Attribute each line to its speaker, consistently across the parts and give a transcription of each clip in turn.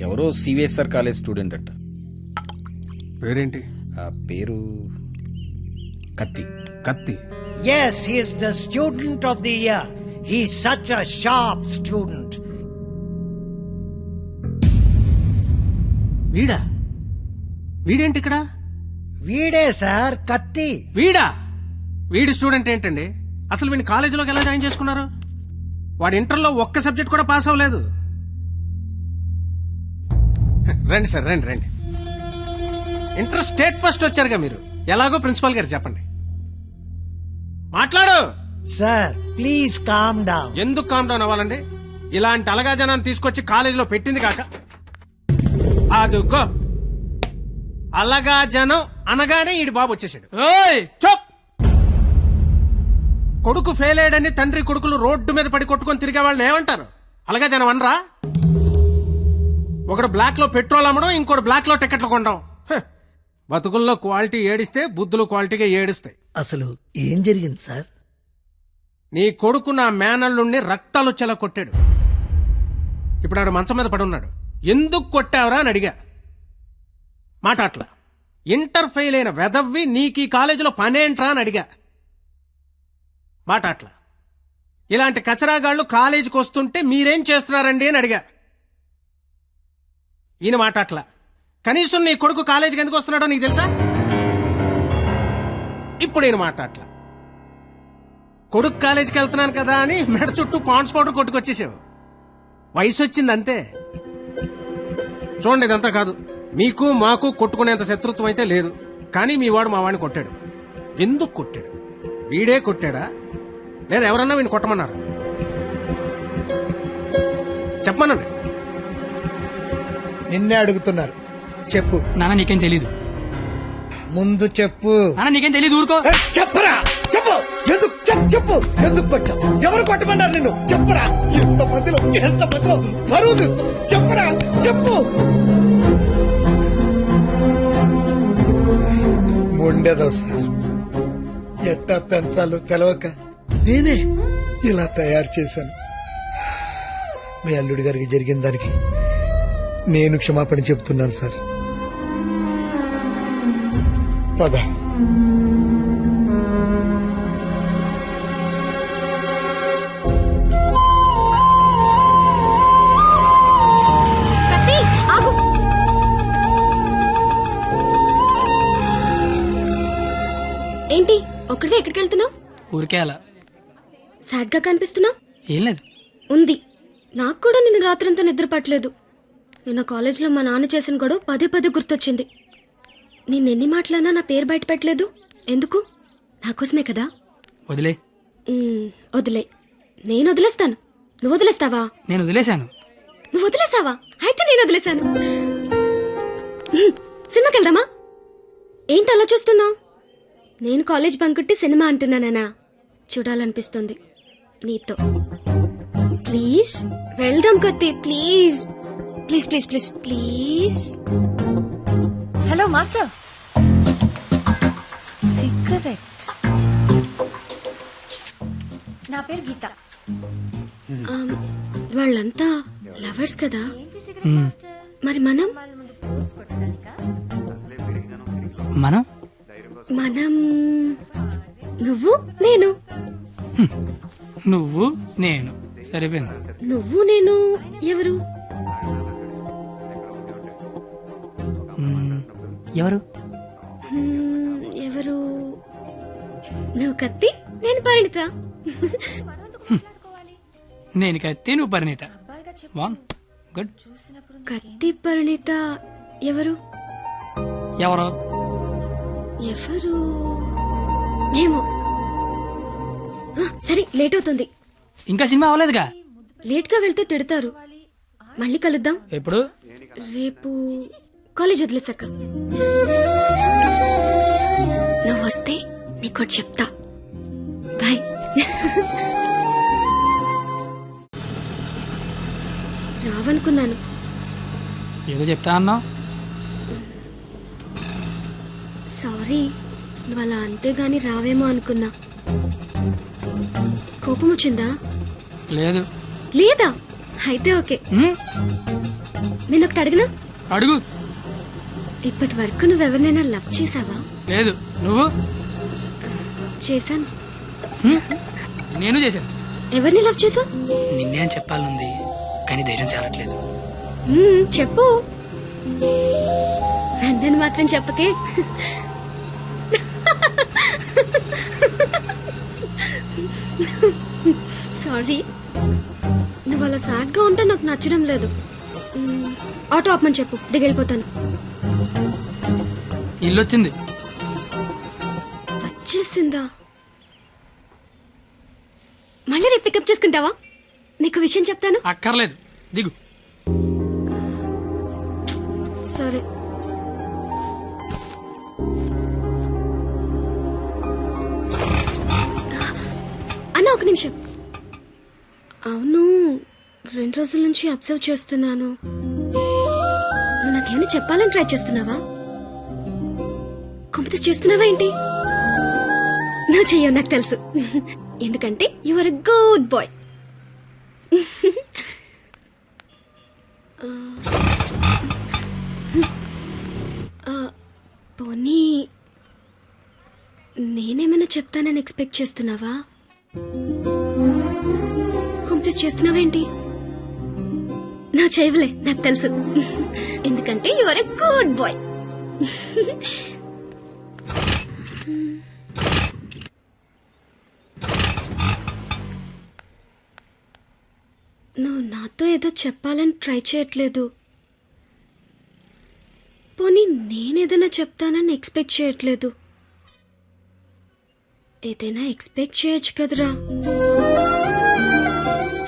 Speaker 1: ఎవరో CVSR college student అంట.
Speaker 2: పేరేంటి?
Speaker 1: ఆ పేరు కత్తి.
Speaker 2: కత్తి.
Speaker 3: Yes, he is the student of the year. He's such a sharp student.
Speaker 2: వీడా? వీడేంటి ఇక్కడ?
Speaker 3: వీడే సార్ కత్తి.
Speaker 2: వీడా? వీడి స్టూడెంట్ ఏంటండి? అసలు వీడిని కాలేజీలోకి ఎలా జాయిన్ చేసుకున్నారు? వాడు ఇంటర్లో ఒక్క సబ్జెక్ట్ కూడా పాస్ అవ్వలేదు. రండి సార్, రండి రండి. ఇంటర్ స్టేట్ ఫస్ట్ వచ్చారుగా మీరు. ఎలాగో ప్రిన్సిపాల్ గారు చెప్పండి. మాట్లాడు
Speaker 3: సార్ ప్లీజ్ కామ్ డౌన్.
Speaker 2: ఎందుకు కామ్ డౌన్ అవ్వాలండి? ఇలాంటి అలగా జనాన్ని తీసుకొచ్చి కాలేజీలో పెట్టింది కాక అదుగో అలగా జనం అనగానే ఈడి బాబు వచ్చేసాడు. చప్! కొడుకు ఫెయిల్ అయ్యాడని తండ్రి కొడుకులు రోడ్డు మీద పడి కొట్టుకొని తిరిగే వాళ్ళని ఏమంటారు? అలగా జనం అనరా? ఒకడు బ్లాక్ లో పెట్రోల్ అమ్మడం, ఇంకోటి బ్లాక్ లో టికెట్లు కొనడం. బతుకుల్లో క్వాలిటీ ఏడిస్తే బుద్ధులు క్వాలిటీగా ఏడుస్తాయి.
Speaker 4: అసలు ఏం జరిగింది సార్?
Speaker 2: నీ కొడుకు నా మేనల్లుణ్ణి రక్తాలు వచ్చేలా కొట్టాడు. ఇప్పుడు ఆడు మంచం మీద పడి ఉన్నాడు. ఎందుకు కొట్టావురా అని అడిగా. మాట అట్లా. ఇంటర్ ఫెయిల్ అయిన వెదవ్వి నీకు ఈ కాలేజీలో పనేంట్రా అని అడిగా. మాట అట్లా. ఇలాంటి కచరాగాళ్లు కాలేజీకి వస్తుంటే మీరేం చేస్తున్నారండి అని అడిగా. ఈయన మాట అట్లా. కనీసం నీ కొడుకు కాలేజీకి ఎందుకు వస్తున్నాడో నీకు తెలుసా? ఇప్పుడు ఈయన మాట అట్లా. కొడుకు కాలేజీకి వెళ్తున్నాను కదా అని మెడ చుట్టూ పాండ్స్ పౌడర్ కొట్టుకొచ్చేసావు. వయసు వచ్చింది అంతే. చూడండి, ఇదంతా కాదు. మీకు మాకు కొట్టుకునేంత శత్రుత్వం అయితే లేదు. కానీ మీ వాడు మా వాడిని కొట్టాడు. ఎందుకు కొట్టాడు? వీడే కొట్టాడా లేదా ఎవరన్నా వీడిని కొట్టమన్నారు? చెప్పమనండి.
Speaker 4: నిన్నే అడుగుతున్నారు, చెప్పు.
Speaker 5: నాన్న నీకేం తెలీదు.
Speaker 4: ముందు చెప్పు.
Speaker 5: నాన్న నీకేం తెలీదు, ఊరుకో.
Speaker 4: చెప్పరా, చెప్పు. ఎందుకు చెప్పు. ఎందుకు కొట్టావు? ఎవరు కొట్టమన్నారు నిన్ను? చెప్పరా. ఎంత మధ్యలో బరువు తీస్తూ చెప్పరా, చెప్పు. ఉండేదో సార్, ఎట్టా పెంచాలో తెలవక నేనే ఇలా తయారు చేశాను. మీ అల్లుడి గారికి జరిగిన దానికి నేను క్షమాపణ చెప్తున్నాను సార్. పద.
Speaker 6: ఏంటి ఒక్కడే ఎక్కడికి వెళ్తున్నావు?
Speaker 5: ఊరికే అలా.
Speaker 6: సాడ్ గా కనిపిస్తున్నావు.
Speaker 5: ఏం లేదు.
Speaker 6: ఉంది. నాకు కూడా నిన్న రాత్రంతా నిద్ర పట్టలేదు. నిన్న కాలేజీలో మా నాన్న చేసిన గొడవ పదే గుర్తొచ్చింది. నిన్నెన్ని మాటలన్నా నా పేరు బయట పెట్టలేదు. ఎందుకు? నాకోసమే కదా.
Speaker 5: వదిలే.
Speaker 6: వదిలే. నేను వదిలేస్తాను. నువ్వు వదిలేస్తావా?
Speaker 5: నేను వదిలేశాను.
Speaker 6: నువ్వు వదిలేసావా? అయితే నేను వదిలేశాను. సినిమాకి వెళ్దామా? ఏంటి అలా చూస్తున్నావు? నేను కాలేజ్ బంకొట్టి సినిమా అంటున్నానా? చూడాలనిపిస్తుంది నీతో. ప్లీజ్ వెళ్దాం కత్తి. Please please please please please.
Speaker 7: Hello master. Cigarette. నా పేరు గీత.
Speaker 6: వాళ్ళంతా లవర్స్ కదా. మరి మనం నువ్వు నేను.
Speaker 5: నువ్వు నేను సరిపోయింది.
Speaker 6: నువ్వు నేను ఎవరు?
Speaker 5: ఎవరు?
Speaker 6: ఎవరు? నువ్వు కత్తి, నేను పరిణిత.
Speaker 5: నేను కత్తి, నువ్వు పరిణిత. గుడ్.
Speaker 6: కత్తి పరిణిత ఎవరు?
Speaker 5: ఎవరు
Speaker 6: ఎవరు ఏమో. సరే, లేట్ అవుతుంది.
Speaker 5: ఇంకా సినిమా అవ్వలేదుగా.
Speaker 6: లేట్ గా వెళ్తే తిడతారు. మళ్ళీ కలుద్దాం.
Speaker 5: ఎప్పుడు?
Speaker 6: రేపు కాలేజ్ వదిలేసాక. నువ్వు వస్తే నీకు చెప్తా. బాయ్. రావనుకున్నాను.
Speaker 5: ఏదో చెప్తా అన్నావు.
Speaker 6: సారీ, నువ్వు అలా అంటే గాని రావేమో అనుకున్నా. కోపం వచ్చిందా?
Speaker 5: లేదు.
Speaker 6: లేదా? అయితే ఓకే. నేను నేను ఒకటి అడిగినా?
Speaker 5: అడుగు.
Speaker 6: ఇప్పటి వరకు నువ్వెవరినైనా లవ్ చేసావా?
Speaker 5: లేదు. నువ్వు?
Speaker 6: చేశాను.
Speaker 5: నేను చేశాను.
Speaker 6: ఎవరిని లవ్ చేసావు?
Speaker 5: నిన్నే అని చెప్పాలనుంది కానీ ధైర్యం చాలట్లేదు.
Speaker 6: చెప్పు. నన్ను మాత్రం చెప్పకే. సారీ, నువ్వు అలా సాడ్ గా ఉంటే నాకు నచ్చడం లేదు. ఆటో ఆపమని చెప్పు, దిగెళ్ళిపోతాను.
Speaker 5: ఇల్లు వచ్చింది.
Speaker 6: వచ్చేసిందా? మళ్ళీ రేపు పికప్ చేసుకుంటావా? నీకు విషయం చెప్తాను.
Speaker 5: అక్కర్లేదు, దిగు.
Speaker 6: సరే. అన్న ఒక నిమిషం. అవును, 2 రోజుల నుంచి అబ్జర్వ్ చేస్తున్నాను. నువ్వు నాకేమైనా చెప్పాలని ట్రై చేస్తున్నావా? కాంపిటీస్ చేస్తున్నావా ఏంటి? నువ్వు చెయ్యవు, నాకు తెలుసు. ఎందుకంటే you are a good boy. పోనీ నేనేమైనా చెప్తానని ఎక్స్పెక్ట్ చేస్తున్నావా? కాంపిటీస్ చేస్తున్నావేంటి? నా చేయవులే, నాకు తెలుసు. ఎందుకంటే you are a good boy. నువ్వు నాతో ఏదో చెప్పాలని ట్రై చేయట్లేదు. పోనీ నేనేదైనా చెప్తానని ఎక్స్పెక్ట్ చేయట్లేదు. ఏదైనా ఎక్స్పెక్ట్ చేయొచ్చు కదరా,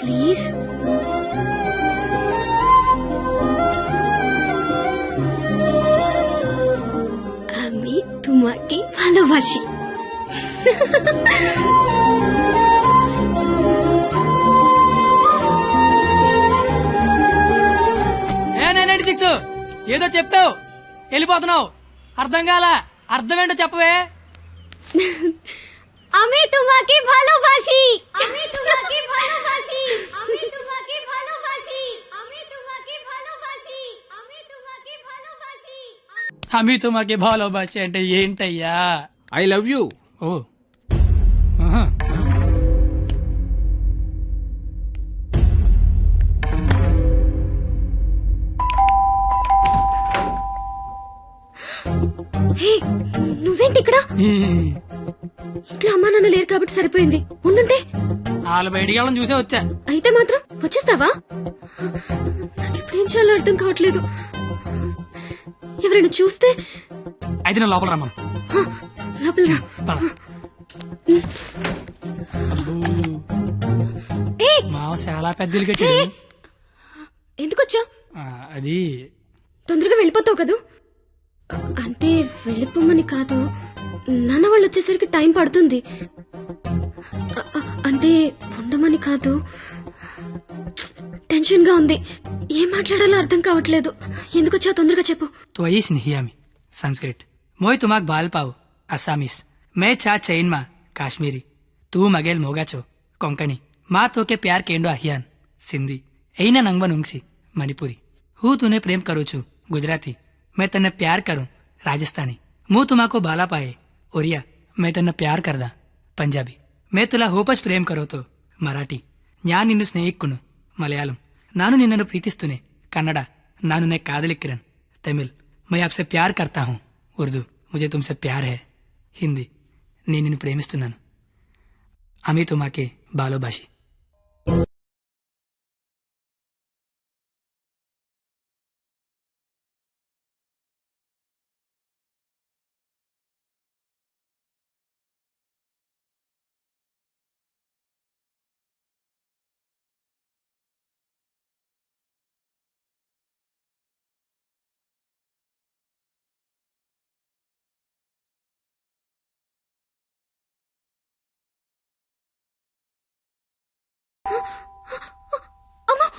Speaker 6: ప్లీజ్. আমি তোমাকে ভালোবাসি.
Speaker 5: ఏ 996 ఏదో చెప్పావు, వెళ్ళిపోతున్నావు. అర్థం కాల, అర్థమేంటో చెప్పవే.
Speaker 6: আমি তোমাকে ভালোবাসি. আমি তোমাকে ভালোবাসি. আমি তোমাকে ভালোবাসি. আমি তোমাকে ভালোবাসি. আমি তোমাকে ভালোবাসি.
Speaker 5: అమి తుమాకి భాలోబాషి అంటే ఏంటయ్యా?
Speaker 2: I love you.
Speaker 5: ఓ, ఆహా.
Speaker 6: హే, నువ్వేంటి ఇక్కడ? ఇంట్లో అమ్మా నాన్న లేరు కాబట్టి సరిపోయింది. ఉండుంటే
Speaker 5: వాళ్ళు బయటికి వెళ్ళడం చూసే వచ్చా.
Speaker 6: అయితే మాత్రం వచ్చేస్తావా? నాకు ఇప్పుడేం చేయాలో అర్థం కావట్లేదు. ఎవరైనా చూస్తే?
Speaker 5: అయితే నేను లోపల రమ్మను.
Speaker 6: లోపల రా.
Speaker 5: పద.
Speaker 6: ఏయ్,
Speaker 5: మావ చాలా పెద్దలు కట్టాడు.
Speaker 6: ఎందుకు వచ్చావు?
Speaker 5: అది
Speaker 6: తొందరగా వెళ్ళిపోతావు కదూ? అంటే వెళ్ళిపోమని కాదు, నాన్న వాళ్ళు వచ్చేసరికి టైం పడుతుంది. అంటే ఉండమని కాదు, టెన్షన్ గా ఉంది. ఏం మాట్లాడాలో అర్థం కావట్లేదు. ఎందుకు వచ్చావు? తొందరగా చెప్పు.
Speaker 5: तो आई स्नेहियामी संस्कृत मोय तुमाक बाल पाव असामीस मैं चा चैन मा काश्मीरी तू मगेल मोगाचो कोंकणी मा तो के प्यार केंडो अहियान सिंधी ऐना नंगवन उंगसी मणिपुरी हूँ तूने प्रेम करू छू गुजराती मैं तन्ने प्यार करूं राजस्थानी मुँह तुमाको बाला पाए ओरिया मैं तन्ने प्यार करदा पंजाबी मैं तुला होपच प्रेम करो तो मराठी न्यान निन्नु स्नेहिक्कुनु मलयालम नानु निन्ननु प्रीतिस्तुने कन्नड नानु ने कादलिक्किरन तमिल मैं आपसे प्यार करता हूँ उर्दू मुझे तुमसे प्यार है हिंदी నేను నిన్ను ప్రేమిస్తున్నాను అమి తుమాకే బాలోబాషి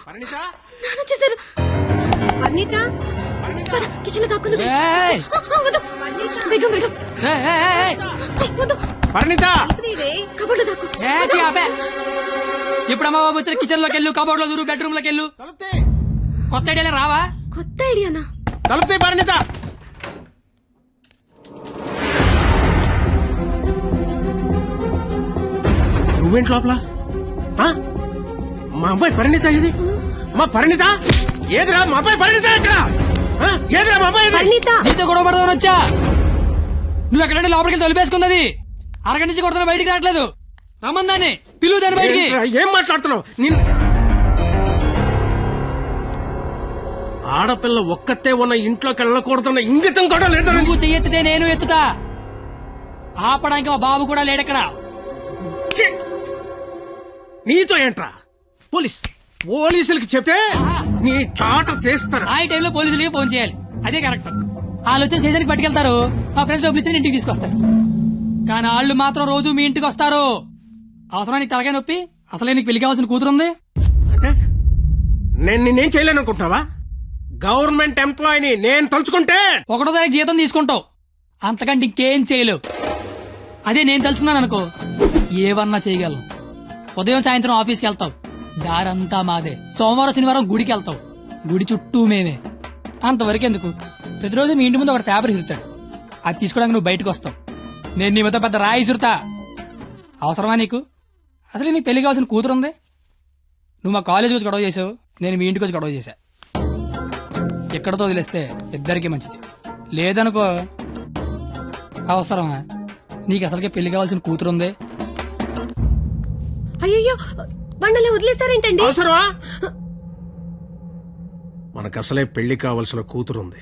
Speaker 2: పరిణిత,
Speaker 6: నాన్న వచ్చేసారు. కిచెన్ లో దాక్కుంది.
Speaker 5: ఏయ్!
Speaker 6: Bedroom bedroom. వద్దు,
Speaker 2: పరిణిత,
Speaker 6: కబోర్డ్ లో దాక్కు.
Speaker 5: ఇప్పుడు అమ్మ బాబు వచ్చిన కిచెన్ లోకి వెళ్ళు కబోర్డ్ లో దూరు బెడ్రూమ్ లోకి వెళ్ళు
Speaker 2: తలుపుతే.
Speaker 5: కొత్త ఐడియా రావా
Speaker 6: కొత్త ఐడియానా?
Speaker 2: తలుపుతాయి పరిణిత. నువ్వేంటి లోపల? ఆ? మా అమ్మాయి పరిణిత ఇది? మా పరిణిత ఏదిరా? మా అమ్మాయి పరిణిత ఎక్కడ? ఆ? ఏదిరా మా అమ్మాయి ఇది?
Speaker 5: నీతో గొడవ పడదామని వచ్చా. నువ్వు ఎక్కడంటే లోపలికి తొలిపేసుకున్నది. అరగంట నుంచి కొడుతున్నా, బయటికి రావట్లేదు. రమ్మందాన్ని పిలువు దాన్ని బయటికి.
Speaker 2: ఏంట్రా, ఏం మాట్లాడుతున్నావు? ఆడపిల్ల ఒక్కతే ఉన్న ఇంట్లోకి వెళ్ళకూడదన్న ఇంగితం కూడా లేదా?
Speaker 5: నువ్వు చెయ్యెత్తితే నేను ఎత్తుతా. ఆపడానికి మా బాబు కూడా లేడక్కడ.
Speaker 2: ఛీ! నీతో ఏంట్రా? పోలీసులకి చెప్తే నీ తాట తీస్తారు.
Speaker 5: ఆ టైంలో పోలీసులకి ఫోన్ చేయాలి, అదే కరెక్ట్. వాళ్ళు వచ్చి స్టేషన్కి పట్టుకెళ్తారు, మా ఫ్రెండ్స్ డబ్బులు ఇచ్చి ఇంటికి తీసుకొస్తారు. కానీ వాళ్ళు మాత్రం రోజు మీ ఇంటికి వస్తారు. అవసరం నీకు తలకాయ నొప్పి? అసలే నీకు పెళ్లి కావాల్సిన కూతురుంది.
Speaker 2: అంటే నేను నిన్నేం చేయలేను అనుకుంటున్నావా? గవర్నమెంట్ ఎంప్లాయీని నేను తలుచుకుంటే
Speaker 5: 1వ తారీఖు జీతం తీసుకుంటావు, అంతకంటే ఇంకేం చేయలేవు. అదే నేను తలుచుకున్నాను అనుకో, ఏవన్నా చేయగలను. ఉదయం సాయంత్రం ఆఫీస్కి వెళ్తావు, దారంతా మాదే. సోమవారం శనివారం గుడికి వెళ్తావు, గుడి చుట్టూ మేమే. అంతవరకు ఎందుకు, ప్రతిరోజు మీ ఇంటి ముందు ఒక పేపర్ ఇసురుతాడు, అది తీసుకోవడానికి నువ్వు బయటకు వస్తావు. నేను నీ మీద పెద్ద రాయి ఇసురుతా. అవసరమా నీకు? అసలు నీకు పెళ్లి కావాల్సిన కూతురుంది. నువ్వు మా కాలేజీ వచ్చి గొడవ చేసావు, నేను మీ ఇంటికి వచ్చి గొడవ చేశా. ఎక్కడితో వదిలేస్తే ఇద్దరికీ మంచిది. లేదనుకో, అవసరమా? నీకు అసలుకే పెళ్లి కావాల్సిన కూతురుంది.
Speaker 7: అయ్యో బండలే వదిలేస్తారేంటండి?
Speaker 2: అవసరమా? మనకు అసలే పెళ్లి కావాల్సిన కూతురుంది.